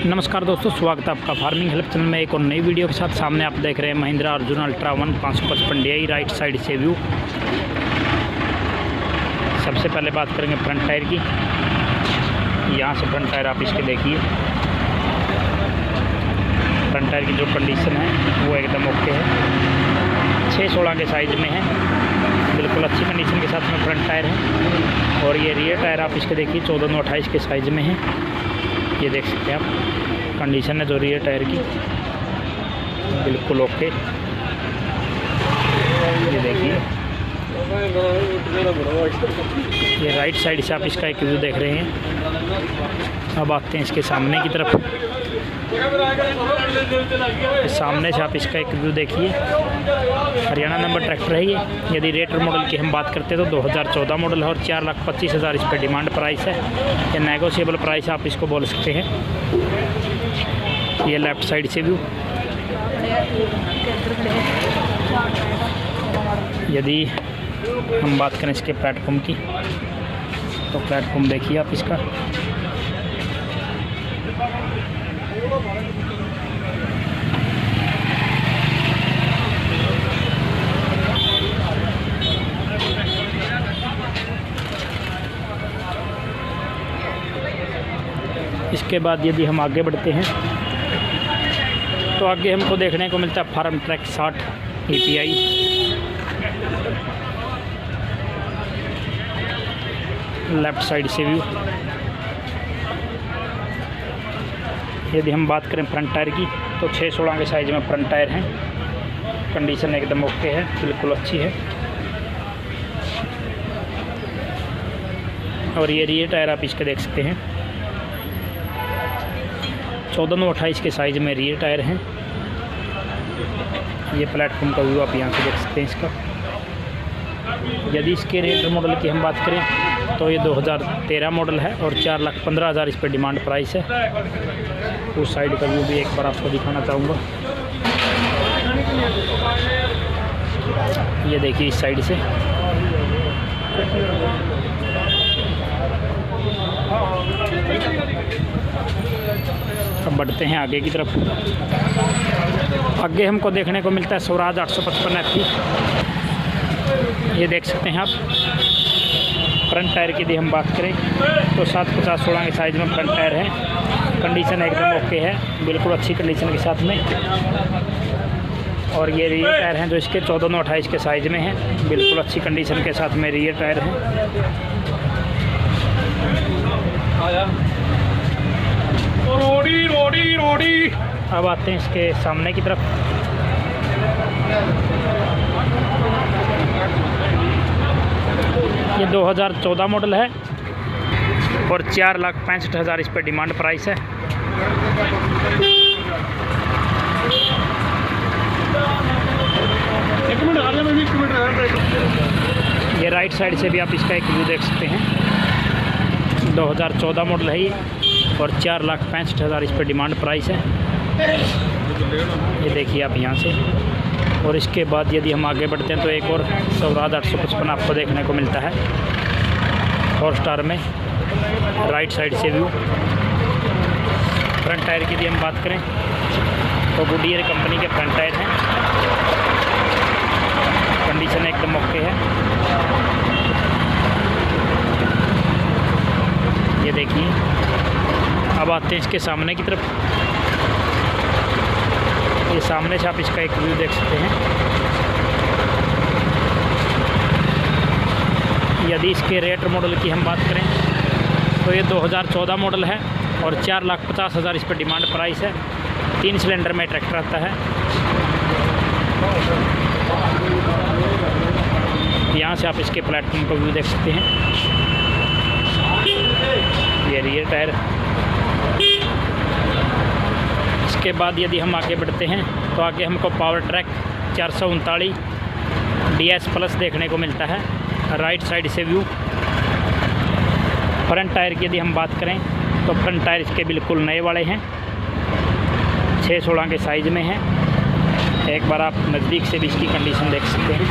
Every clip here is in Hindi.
नमस्कार दोस्तों, स्वागत है आपका फार्मिंग हेल्प चैनल में एक और नई वीडियो के साथ। सामने आप देख रहे हैं Mahindra Arjun ultra 1 555 DI right side से व्यू। सबसे पहले बात करेंगे फ्रंट टायर की। यहाँ से फ्रंट टायर आप इसके देखिए, फ्रंट टायर की जो कंडीशन है वो एकदम ओके है। 6/16 के साइज़ में है, बिल्कुल अच्छी कंडीशन के साथ में फ्रंट टायर है। और ये रियर टायर आप इसके देखिए 14/9/28 के साइज़ में है। ये देख सकते हैं आप कंडीशन है जो रियर टायर की, बिल्कुल ओके। ये देखिए, ये राइट साइड से आप इसका एक व्यू देख रहे हैं। अब आते हैं इसके सामने की तरफ। सामने से आप इसका एक व्यू देखिए। हरियाणा नंबर ट्रैक्टर है ये। यदि रेट और मॉडल की हम बात करते हैं तो 2014 मॉडल है और 4,25,000 इस पर डिमांड प्राइस है। ये नेगोशिएबल प्राइस आप इसको बोल सकते हैं। ये लेफ़्ट साइड से व्यू। यदि हम बात करें इसके प्लेटफॉर्म की तो प्लेटफॉर्म देखिए आप इसका। इसके बाद यदि हम आगे बढ़ते हैं तो आगे हमको देखने को मिलता है Farmtrac 60 API। Left side से व्यू। यदि हम बात करें फ्रंट टायर की तो 6/16 के साइज़ में फ्रंट टायर हैं। कंडीशन एकदम ओके है, बिल्कुल अच्छी है। और ये रियर टायर आप इसके देख सकते हैं 14/28 के साइज़ में रियर टायर हैं। ये प्लेटफॉर्म का व्यू आप यहाँ से देख सकते हैं इसका। यदि इसके रेट और मॉडल की हम बात करें तो ये 2013 मॉडल है और 4,15,000 इस पर डिमांड प्राइस है। उस साइड का व्यू भी एक बार आपको दिखाना चाहूँगा। ये देखिए इस साइड से। अब बढ़ते हैं आगे की तरफ। आगे हमको देखने को मिलता है स्वराज 855 FE। ये देख सकते हैं आप। फ्रंट टायर की यदि हम बात करें तो 7/50/16 के साइज़ में फ्रंट टायर है। कंडीशन एकदम ओके है, बिल्कुल अच्छी कंडीशन के साथ में। और ये रियर टायर हैं जो इसके 14/28 के साइज़ में हैं, बिल्कुल अच्छी कंडीशन के साथ में रियर टायर हैं। रोडी। अब आते हैं इसके सामने की तरफ। ये 2014 मॉडल है और 4,65,000 इस पर डिमांड प्राइस है। ये राइट साइड से भी आप इसका एक व्यू देख सकते हैं। 2014 मॉडल है ये और 4,65,000 इस पर डिमांड प्राइस है। ये देखिए आप यहाँ से। और इसके बाद यदि हम आगे बढ़ते हैं तो एक और स्वराज 855 आपको देखने को मिलता है 4 स्टार में। राइट साइड से व्यू। फ्रंट टायर की यदि हम बात करें तो गुडियर कंपनी के फ्रंट टायर हैं। कंडीशन एकदम ओके है। ये देखिए। अब आते हैं इसके सामने की तरफ। ये सामने से आप इसका एक व्यू देख सकते हैं। यदि इसके रेट मॉडल की हम बात करें तो ये 2014 मॉडल है और 4,50,000 इस पर डिमांड प्राइस है। 3 सिलेंडर में ट्रैक्टर आता है। यहाँ से आप इसके प्लेटफॉर्म का व्यू देख सकते हैं। ये रियर टायर। इसके बाद यदि हम आगे बढ़ते हैं तो आगे हमको पावर ट्रैक 439 DS प्लस देखने को मिलता है। राइट साइड से व्यू। फ्रंट टायर की यदि हम बात करें तो फ्रंट टायर इसके बिल्कुल नए वाले हैं। 6/16 के साइज़ में हैं। एक बार आप नज़दीक से भी इसकी कंडीशन देख सकते हैं।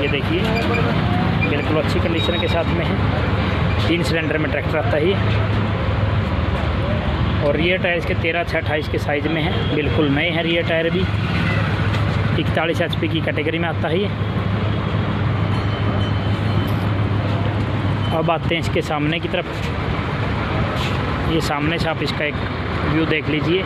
ये देखिए, बिल्कुल अच्छी कंडीशन के साथ में है। 3 सिलेंडर में ट्रैक्टर आता है। और रियर टायर इसके 13 से 28 के साइज़ में है, बिल्कुल नए हैं रियर टायर भी। 41 HP की कैटेगरी में आता है ये। अब आते हैं इसके सामने की तरफ। ये सामने से आप इसका एक व्यू देख लीजिए।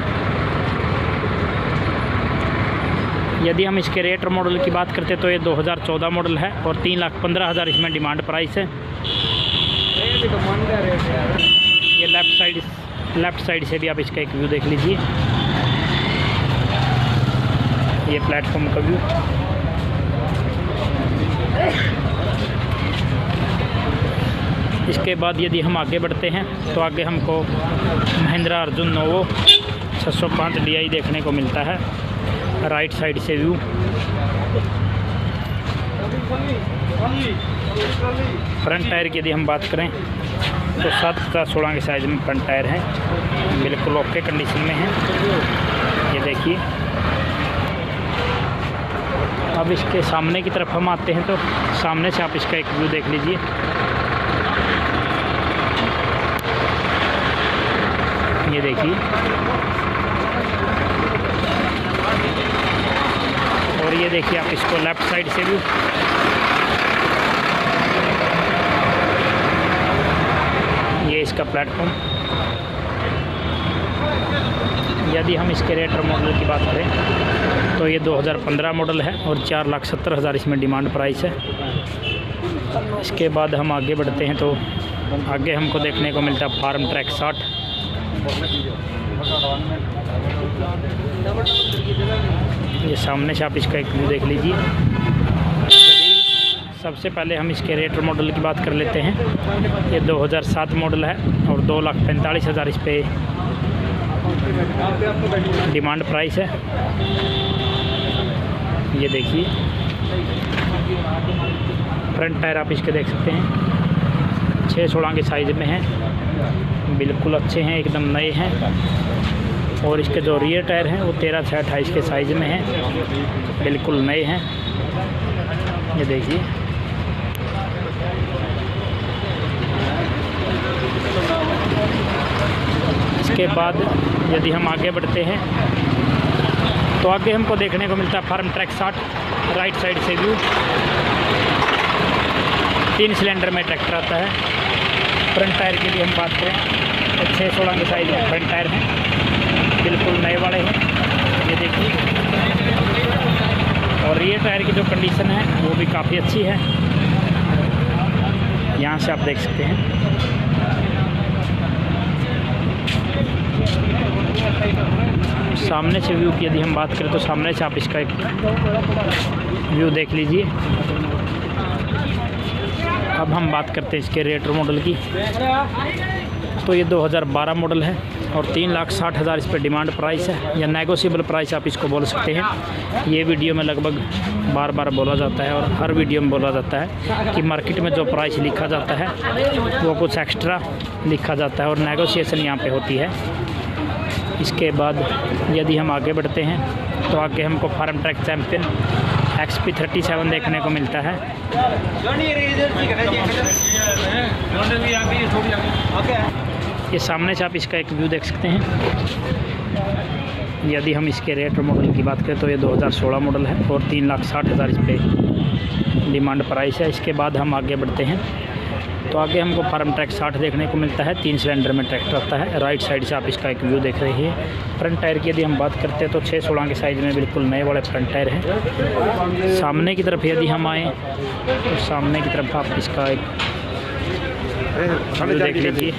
यदि हम इसके रेट और मॉडल की बात करते तो ये 2014 मॉडल है और 3,15,000 इसमें डिमांड प्राइस है। ये लेफ़्ट साइड से भी आप इसका एक व्यू देख लीजिए। ये प्लेटफॉर्म का व्यू। इसके बाद यदि हम आगे बढ़ते हैं तो आगे हमको महिंद्रा अर्जुन नोवो 605 DI देखने को मिलता है। राइट साइड से व्यू। फ्रंट टायर की यदि हम बात करें तो 7/16 के साइज़ में फ्रंट टायर है, बिल्कुल ओके कंडीशन में है। ये देखिए। अब इसके सामने की तरफ हम आते हैं तो सामने से आप इसका एक व्यू देख लीजिए। ये देखिए। और ये देखिए आप इसको लेफ़्ट साइड से भी। ये इसका प्लेटफॉर्म। यदि हम इसके रेट और मॉडल की बात करें तो ये 2015 मॉडल है और 4,70,000 इसमें डिमांड प्राइस है। इसके बाद हम आगे बढ़ते हैं तो आगे हमको देखने को मिलता है फार्म ट्रैक 60। ये सामने से आप इसका एक व्यू देख लीजिए। सबसे पहले हम इसके रेट और मॉडल की बात कर लेते हैं। ये 2007 मॉडल है और 2,45,000 इस पर डिमांड प्राइस है। ये देखिए। फ्रंट टायर आप इसके देख सकते हैं, 6/16 के साइज़ में है, बिल्कुल अच्छे हैं, एकदम नए हैं। और इसके जो रियर टायर हैं वो 13 से 28 के साइज़ में हैं, बिल्कुल नए हैं। ये देखिए। इसके बाद यदि हम आगे बढ़ते हैं तो आगे हमको देखने को मिलता है फार्म ट्रैक 60। राइट साइड से व्यू। 3 सिलेंडर में ट्रैक्टर आता है। फ्रंट टायर की भी हम बात करें तो 6/16 के साइज़ में फ्रंट टायर हैं, बिल्कुल नए वाले हैं। ये देखिए। और रियर टायर की जो कंडीशन है वो भी काफ़ी अच्छी है, यहाँ से आप देख सकते हैं। सामने से व्यू की यदि हम बात करें तो सामने से आप इसका एक व्यू देख लीजिए। अब हम बात करते हैं इसके रेट और मॉडल की। तो ये 2012 मॉडल है और 3,60,000 इस पर डिमांड प्राइस है, या नेगोशिएबल प्राइस आप इसको बोल सकते हैं। ये वीडियो में लगभग बार बार बोला जाता है और हर वीडियो में बोला जाता है कि मार्केट में जो प्राइस लिखा जाता है वो कुछ एक्स्ट्रा लिखा जाता है और नेगोशिएशन यहाँ पे होती है। इसके बाद यदि हम आगे बढ़ते हैं तो आगे हमको फार्म ट्रैक चैम्पियन XP37 देखने को मिलता है। ये सामने से आप इसका एक व्यू देख सकते हैं। यदि हम इसके रेट और मॉडल की बात करें तो ये 2016 मॉडल है और 3,60,000 इस पर डिमांड प्राइस है। इसके बाद हम आगे बढ़ते हैं तो आगे हमको फार्म ट्रैक 60 देखने को मिलता है। 3 सिलेंडर में ट्रैक्टर आता है। राइट साइड से आप इसका एक व्यू देख रहे हैं। फ्रंट टायर की यदि हम बात करते हैं तो 6/16 के साइज़ में बिल्कुल नए वाले फ्रंट टायर हैं। सामने की तरफ यदि हम आएँ तो सामने की तरफ आप इसका एक व्यू देख लीजिए।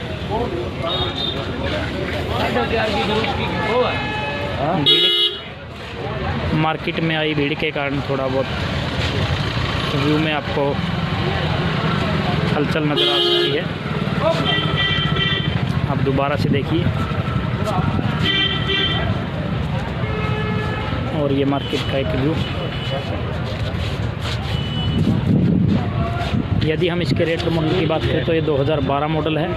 मार्केट में आई भीड़ के कारण थोड़ा बहुत व्यू में आपको हलचल नज़र आ सकती है। आप दोबारा से देखिए। और ये मार्केट का एक व्यू। यदि हम इसके रेट और मॉडल की बात करें तो ये 2012 मॉडल है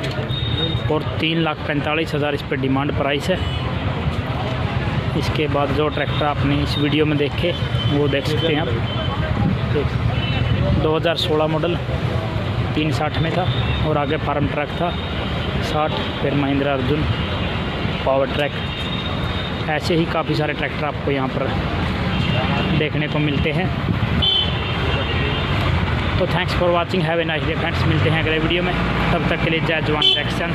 और 3,45,000 इस पर डिमांड प्राइस है। इसके बाद जो ट्रैक्टर आपने इस वीडियो में देखे वो देख सकते हैं आप। 2016 मॉडल 360 में था और आगे फार्म ट्रक था 60, फिर महिंद्रा अर्जुन पावर ट्रैक, ऐसे ही काफ़ी सारे ट्रैक्टर आपको यहाँ पर देखने को मिलते हैं। तो thanks for watching, have a nice day friends. मिलते हैं अगले वीडियो में, तब तक के लिए जय जवान जय किसान।